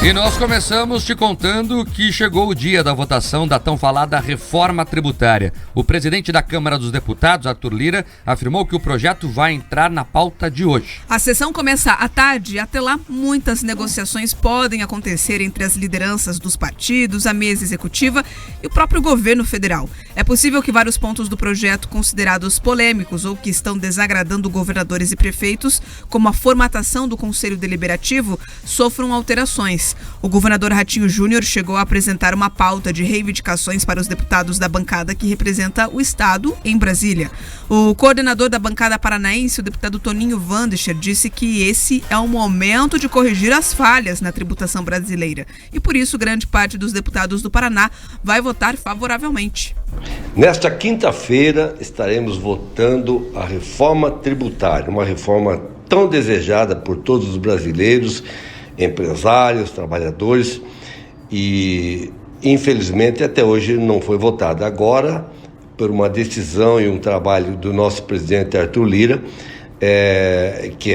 E nós começamos te contando que chegou o dia da votação da tão falada reforma tributária. O presidente da Câmara dos Deputados, Arthur Lira, afirmou que o projeto vai entrar na pauta de hoje. A sessão começa à tarde e até lá muitas negociações podem acontecer entre as lideranças dos partidos, a mesa executiva e o próprio governo federal. É possível que vários pontos do projeto considerados polêmicos ou que estão desagradando governadores e prefeitos, como a formatação do Conselho Deliberativo, sofram alterações. O governador Ratinho Júnior chegou a apresentar uma pauta de reivindicações para os deputados da bancada que representa o Estado em Brasília. O coordenador da bancada paranaense, o deputado Toninho Wandischer, disse que esse é o momento de corrigir as falhas na tributação brasileira. E por isso, grande parte dos deputados do Paraná vai votar favoravelmente. Nesta quinta-feira estaremos votando a reforma tributária, uma reforma tão desejada por todos os brasileiros, empresários, trabalhadores, e infelizmente até hoje não foi votada. Agora, por uma decisão e um trabalho do nosso presidente Arthur Lira, que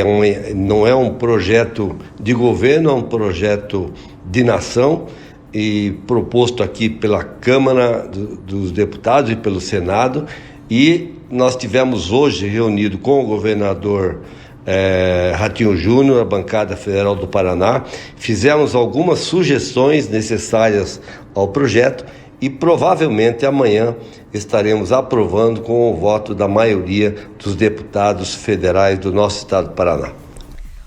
não é um projeto de governo, é um projeto de nação, e proposto aqui pela Câmara dos Deputados e pelo Senado, e nós tivemos hoje reunido com o governador Ratinho Júnior, a bancada federal do Paraná, fizemos algumas sugestões necessárias ao projeto e provavelmente amanhã estaremos aprovando com o voto da maioria dos deputados federais do nosso estado do Paraná.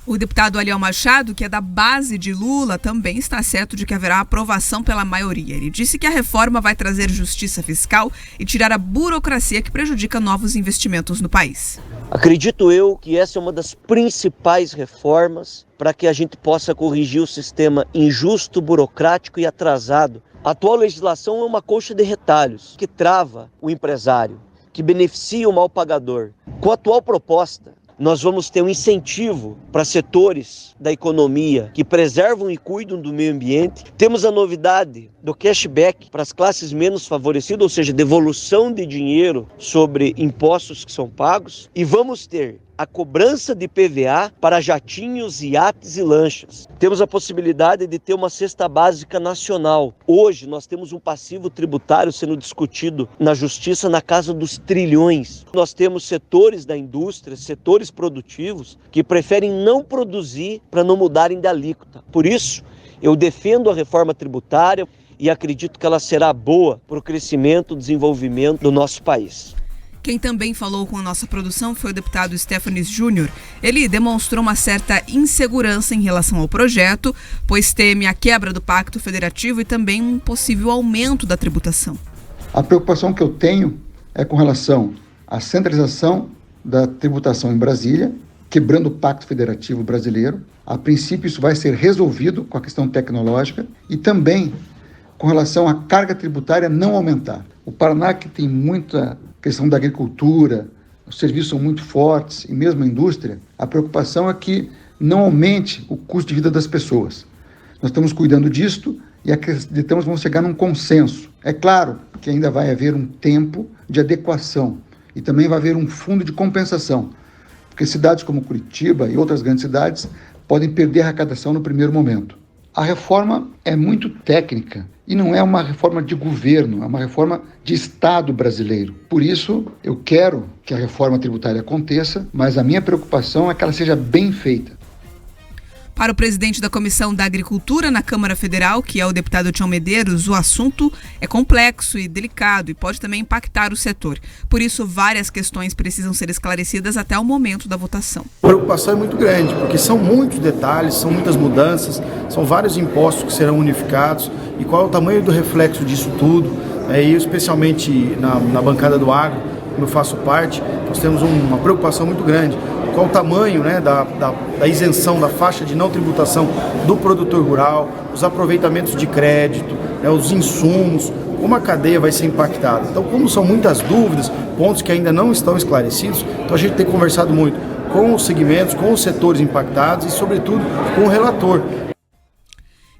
O deputado Aliel Machado, que é da base de Lula, também está certo de que haverá aprovação pela maioria. Ele disse que a reforma vai trazer justiça fiscal e tirar a burocracia que prejudica novos investimentos no país. Acredito eu que essa é uma das principais reformas para que a gente possa corrigir o sistema injusto, burocrático e atrasado. A atual legislação é uma colcha de retalhos que trava o empresário, que beneficia o mal pagador. Com a atual proposta, nós vamos ter um incentivo para setores da economia que preservam e cuidam do meio ambiente. Temos a novidade do cashback para as classes menos favorecidas, ou seja, devolução de dinheiro sobre impostos que são pagos. E vamos ter a cobrança de PVA para jatinhos, iates e lanchas. Temos a possibilidade de ter uma cesta básica nacional. Hoje nós temos um passivo tributário sendo discutido na Justiça na casa dos trilhões. Nós temos setores da indústria, setores produtivos que preferem não produzir para não mudarem de alíquota. Por isso, eu defendo a reforma tributária e acredito que ela será boa para o crescimento e desenvolvimento do nosso país. Quem também falou com a nossa produção foi o deputado Stefanes Júnior. Ele demonstrou uma certa insegurança em relação ao projeto, pois teme a quebra do pacto federativo e também um possível aumento da tributação. A preocupação que eu tenho é com relação à centralização da tributação em Brasília, quebrando o pacto federativo brasileiro. A princípio isso vai ser resolvido com a questão tecnológica e também com relação à carga tributária não aumentar. O Paraná, que tem muita questão da agricultura, os serviços são muito fortes e mesmo a indústria, a preocupação é que não aumente o custo de vida das pessoas. Nós estamos cuidando disto e acreditamos que vamos chegar num consenso. É claro que ainda vai haver um tempo de adequação e também vai haver um fundo de compensação, porque cidades como Curitiba e outras grandes cidades podem perder a arrecadação no primeiro momento. A reforma é muito técnica e não é uma reforma de governo, é uma reforma de Estado brasileiro. Por isso, eu quero que a reforma tributária aconteça, mas a minha preocupação é que ela seja bem feita. Para o presidente da Comissão da Agricultura na Câmara Federal, que é o deputado Tião Medeiros, o assunto é complexo e delicado e pode também impactar o setor. Por isso, várias questões precisam ser esclarecidas até o momento da votação. A preocupação é muito grande, porque são muitos detalhes, são muitas mudanças, são vários impostos que serão unificados e qual é o tamanho do reflexo disso tudo. E especialmente na bancada do agro, como eu faço parte, nós temos uma preocupação muito grande. Qual o tamanho, da isenção da faixa de não tributação do produtor rural, os aproveitamentos de crédito, os insumos, como a cadeia vai ser impactada. Então, como são muitas dúvidas, pontos que ainda não estão esclarecidos, então a gente tem conversado muito com os segmentos, com os setores impactados e, sobretudo, com o relator.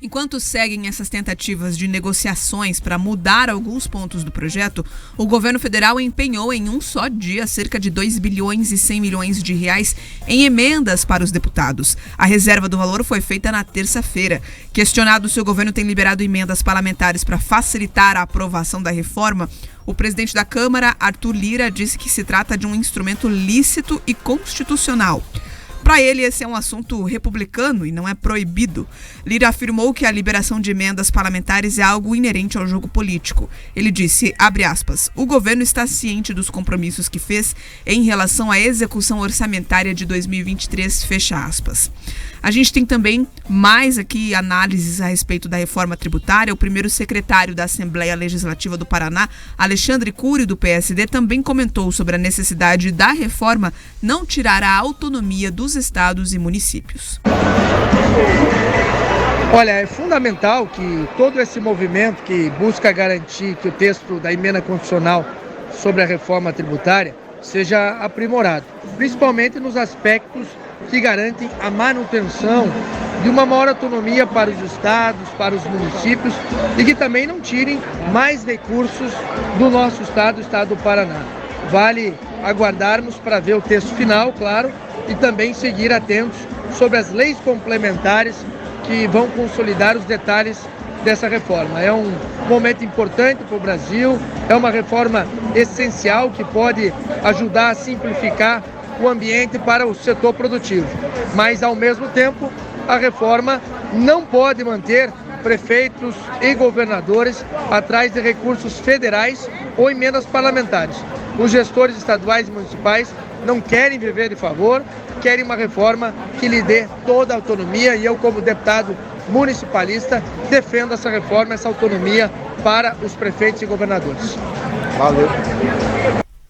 Enquanto seguem essas tentativas de negociações para mudar alguns pontos do projeto, o governo federal empenhou em um só dia cerca de 2 bilhões e 100 milhões de reais em emendas para os deputados. A reserva do valor foi feita na terça-feira. Questionado se o governo tem liberado emendas parlamentares para facilitar a aprovação da reforma, o presidente da Câmara, Arthur Lira, disse que se trata de um instrumento lícito e constitucional. Para ele, esse é um assunto republicano e não é proibido. Lira afirmou que a liberação de emendas parlamentares é algo inerente ao jogo político. Ele disse, abre aspas, o governo está ciente dos compromissos que fez em relação à execução orçamentária de 2023, fecha aspas. A gente tem também mais aqui análises a respeito da reforma tributária. O primeiro secretário da Assembleia Legislativa do Paraná, Alexandre Cury, do PSD, também comentou sobre a necessidade da reforma não tirar a autonomia dos estados e municípios. Olha, é fundamental que todo esse movimento que busca garantir que o texto da emenda constitucional sobre a reforma tributária seja aprimorado, principalmente nos aspectos que garantem a manutenção de uma maior autonomia para os estados, para os municípios e que também não tirem mais recursos do nosso estado, o estado do Paraná. Vale aguardarmos para ver o texto final, claro, e também seguir atentos sobre as leis complementares que vão consolidar os detalhes dessa reforma. É um momento importante para o Brasil, é uma reforma essencial que pode ajudar a simplificar o ambiente para o setor produtivo. Mas, ao mesmo tempo, a reforma não pode manter prefeitos e governadores atrás de recursos federais ou emendas parlamentares. Os gestores estaduais e municipais não querem viver de favor, querem uma reforma que lhe dê toda a autonomia e eu, como deputado municipalista, defendo essa reforma, essa autonomia para os prefeitos e governadores. Valeu.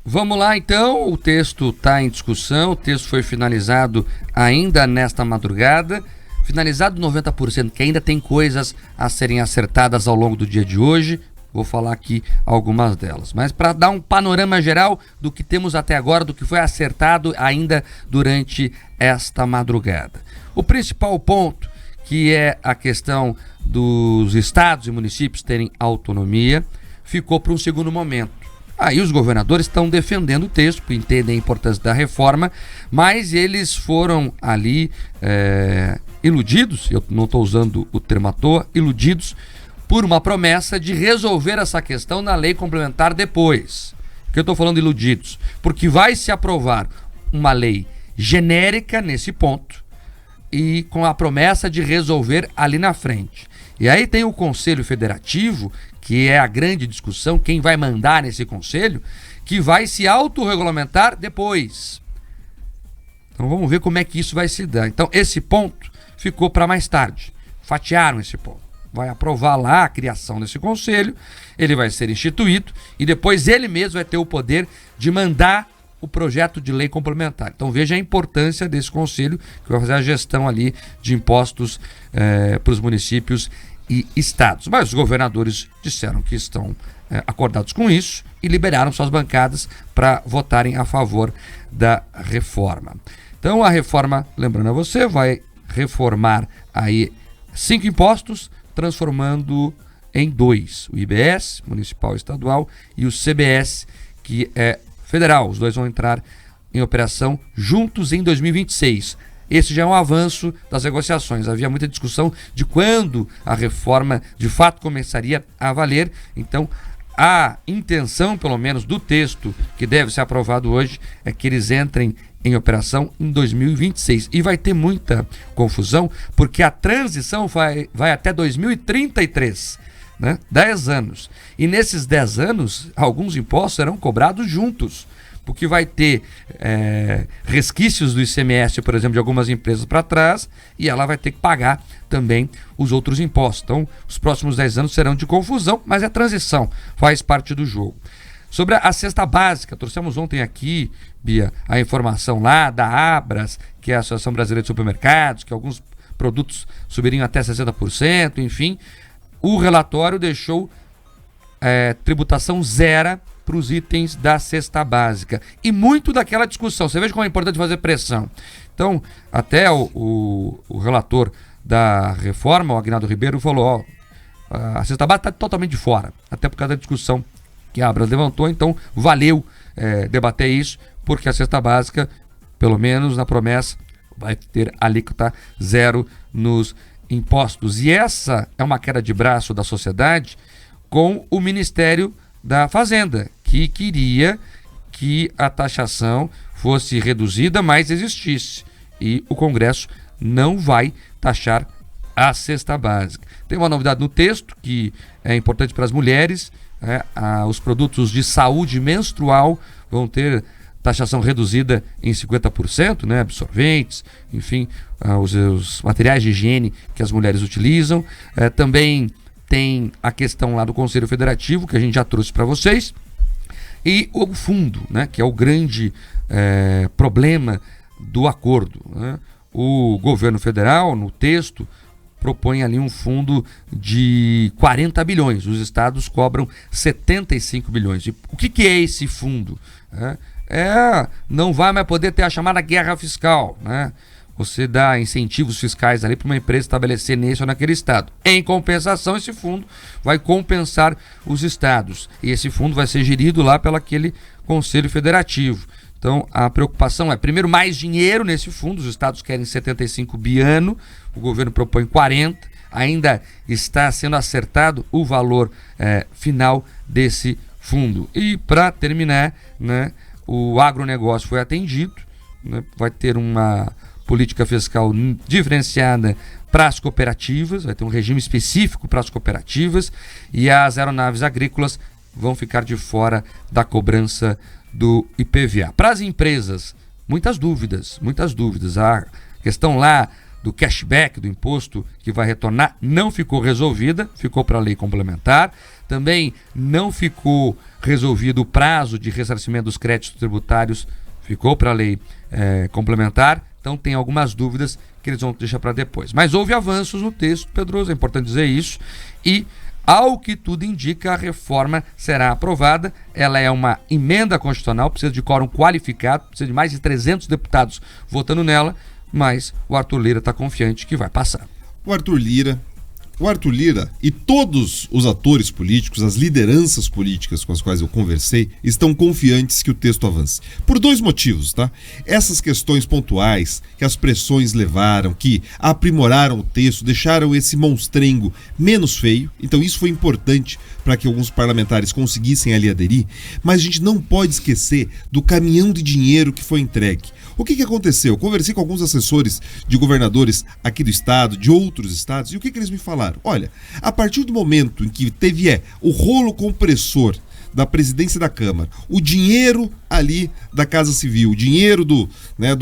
Vamos lá então, o texto está em discussão, o texto foi finalizado ainda nesta madrugada, finalizado 90%, que ainda tem coisas a serem acertadas ao longo do dia de hoje, vou falar aqui algumas delas. Mas para dar um panorama geral do que temos até agora, do que foi acertado ainda durante esta madrugada. O principal ponto, que é a questão dos estados e municípios terem autonomia, ficou para um segundo momento. Aí os governadores estão defendendo o texto, entendem a importância da reforma, mas eles foram ali iludidos, eu não estou usando o termo à toa, iludidos por uma promessa de resolver essa questão na lei complementar depois. Por que eu estou falando iludidos? Porque vai se aprovar uma lei genérica nesse ponto e com a promessa de resolver ali na frente. E aí tem o Conselho Federativo, que é a grande discussão, quem vai mandar nesse conselho, que vai se autorregulamentar depois. Então vamos ver como é que isso vai se dar. Então esse ponto ficou para mais tarde. Fatiaram esse ponto. Vai aprovar lá a criação desse conselho, ele vai ser instituído e depois ele mesmo vai ter o poder de mandar o projeto de lei complementar. Então veja a importância desse conselho que vai fazer a gestão ali de impostos para os municípios e estados. Mas os governadores disseram que estão acordados com isso e liberaram suas bancadas para votarem a favor da reforma. Então a reforma, lembrando a você, vai reformar aí 5 impostos, transformando em 2, o IBS, municipal e estadual, e o CBS, que é federal. Os dois vão entrar em operação juntos em 2026. Esse já é um avanço das negociações. Havia muita discussão de quando a reforma de fato começaria a valer. Então, a intenção, pelo menos, do texto que deve ser aprovado hoje é que eles entrem em operação em 2026. E vai ter muita confusão, porque a transição vai até 2033, né? 10 anos. E nesses 10 anos, alguns impostos serão cobrados juntos, porque vai ter resquícios do ICMS, por exemplo, de algumas empresas para trás, e ela vai ter que pagar também os outros impostos. Então, os próximos 10 anos serão de confusão, mas é transição, faz parte do jogo. Sobre a cesta básica, trouxemos ontem aqui, Bia, a informação lá da Abras, que é a Associação Brasileira de Supermercados, que alguns produtos subiriam até 60%, enfim. O relatório deixou tributação zero para os itens da cesta básica. E muito daquela discussão. Você veja como é importante fazer pressão. Então, até o relator da reforma, o Aguinaldo Ribeiro, falou, a cesta básica está totalmente de fora, até por causa da discussão que a Abras levantou, então valeu debater isso, porque a cesta básica, pelo menos na promessa, vai ter alíquota zero nos impostos. E essa é uma queda de braço da sociedade com o Ministério da Fazenda, que queria que a taxação fosse reduzida, mas existisse. E o Congresso não vai taxar a cesta básica. Tem uma novidade no texto que é importante para as mulheres, os produtos de saúde menstrual vão ter taxação reduzida em 50%, né? Absorventes, enfim, os materiais de higiene que as mulheres utilizam. Também tem a questão lá do Conselho Federativo, que a gente já trouxe para vocês, e o fundo, né? Que é o grande problema do acordo, né? O governo federal, no texto, propõe ali um fundo de 40 bilhões. Os estados cobram 75 bilhões. E o que é esse fundo? Não vai mais poder ter a chamada guerra fiscal, né? Você dá incentivos fiscais ali para uma empresa estabelecer nesse ou naquele estado. Em compensação, esse fundo vai compensar os estados. E esse fundo vai ser gerido lá pelo aquele Conselho Federativo. Então, a preocupação é, primeiro, mais dinheiro nesse fundo. Os estados querem 75 bi ano, o governo propõe 40. Ainda está sendo acertado o valor final desse fundo. E, para terminar, né, o agronegócio foi atendido, né, vai ter uma política fiscal diferenciada para as cooperativas, vai ter um regime específico para as cooperativas, e as aeronaves agrícolas vão ficar de fora da cobrança do IPVA. Para as empresas, muitas dúvidas. A questão lá do cashback, do imposto que vai retornar, não ficou resolvida, ficou para a lei complementar. Também não ficou resolvido o prazo de ressarcimento dos créditos tributários, ficou para a lei complementar. Então tem algumas dúvidas que eles vão deixar para depois. Mas houve avanços no texto, Pedroso, é importante dizer isso, e ao que tudo indica, a reforma será aprovada. Ela é uma emenda constitucional, precisa de quórum qualificado, precisa de mais de 300 deputados votando nela, mas o Arthur Lira está confiante que vai passar. O Arthur Lira e todos os atores políticos, as lideranças políticas com as quais eu conversei, estão confiantes que o texto avance. Por 2 motivos, tá? Essas questões pontuais, que as pressões levaram, que aprimoraram o texto, deixaram esse monstrengo menos feio. Então isso foi importante para que alguns parlamentares conseguissem ali aderir. Mas a gente não pode esquecer do caminhão de dinheiro que foi entregue. O que aconteceu? Eu conversei com alguns assessores de governadores aqui do estado, de outros estados, e o que eles me falaram? Olha, a partir do momento em que teve o rolo compressor da presidência da Câmara, o dinheiro ali da Casa Civil, o dinheiro do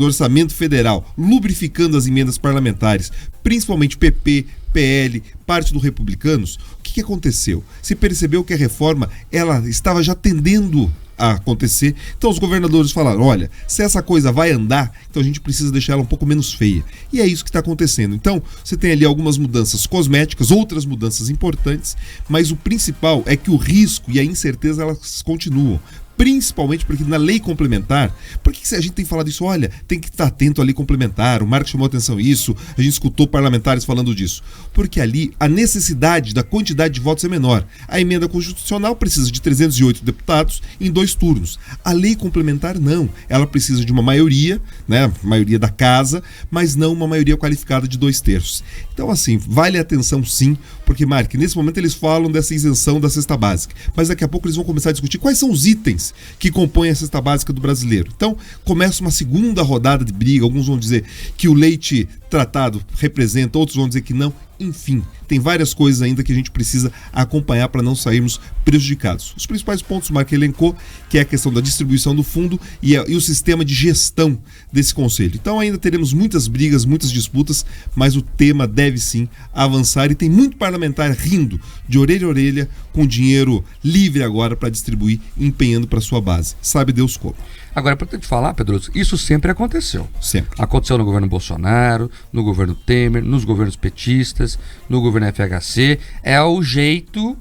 orçamento federal, lubrificando as emendas parlamentares, principalmente PP, PL, parte do Republicanos, o que aconteceu? Se percebeu que a reforma ela estava já tendendo a acontecer, então os governadores falaram, olha, se essa coisa vai andar, então a gente precisa deixar ela um pouco menos feia. E é isso que está acontecendo. Então, você tem ali algumas mudanças cosméticas, outras mudanças importantes, mas o principal é que o risco e a incerteza elas continuam. Principalmente porque na lei complementar, por que a gente tem falado isso? Olha, tem que estar atento à lei complementar, o Marco chamou atenção isso, a gente escutou parlamentares falando disso. Porque ali a necessidade da quantidade de votos é menor. A emenda constitucional precisa de 308 deputados em 2 turnos. A lei complementar não, ela precisa de uma maioria, né, maioria da casa, mas não uma maioria qualificada de 2/3. Então assim, vale a atenção sim, porque Marco, nesse momento eles falam dessa isenção da cesta básica, mas daqui a pouco eles vão começar a discutir quais são os itens que compõem a cesta básica do brasileiro. Então, começa uma segunda rodada de briga, alguns vão dizer que o leite tratado representa, outros vão dizer que não. Enfim, tem várias coisas ainda que a gente precisa acompanhar para não sairmos prejudicados. Os principais pontos o Marco elencou, que é a questão da distribuição do fundo e o sistema de gestão desse conselho. Então ainda teremos muitas brigas, muitas disputas, mas o tema deve sim avançar e tem muito parlamentar rindo de orelha a orelha com dinheiro livre agora para distribuir, empenhando para sua base. Sabe Deus como. Agora, é importante falar, Pedro, isso sempre aconteceu. Sempre. Aconteceu no governo Bolsonaro, no governo Temer, nos governos petistas, no governo FHC. É o jeito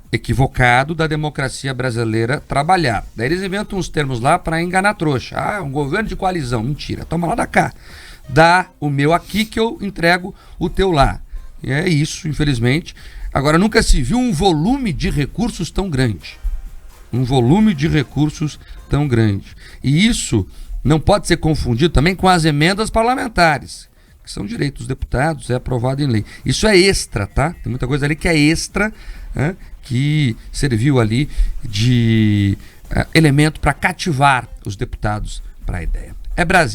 equivocado da democracia brasileira trabalhar. Daí eles inventam uns termos lá para enganar trouxa. Um governo de coalizão. Mentira, toma lá da cá. dá o meu aqui que eu entrego o teu lá. E é isso, infelizmente. Agora, nunca se viu um volume de recursos tão grande. Um volume de recursos tão grande. E isso não pode ser confundido também com as emendas parlamentares, que são direitos dos deputados, é aprovado em lei. Isso é extra, tá? Tem muita coisa ali que é extra, né, que serviu ali de elemento para cativar os deputados para a ideia. É Brasil.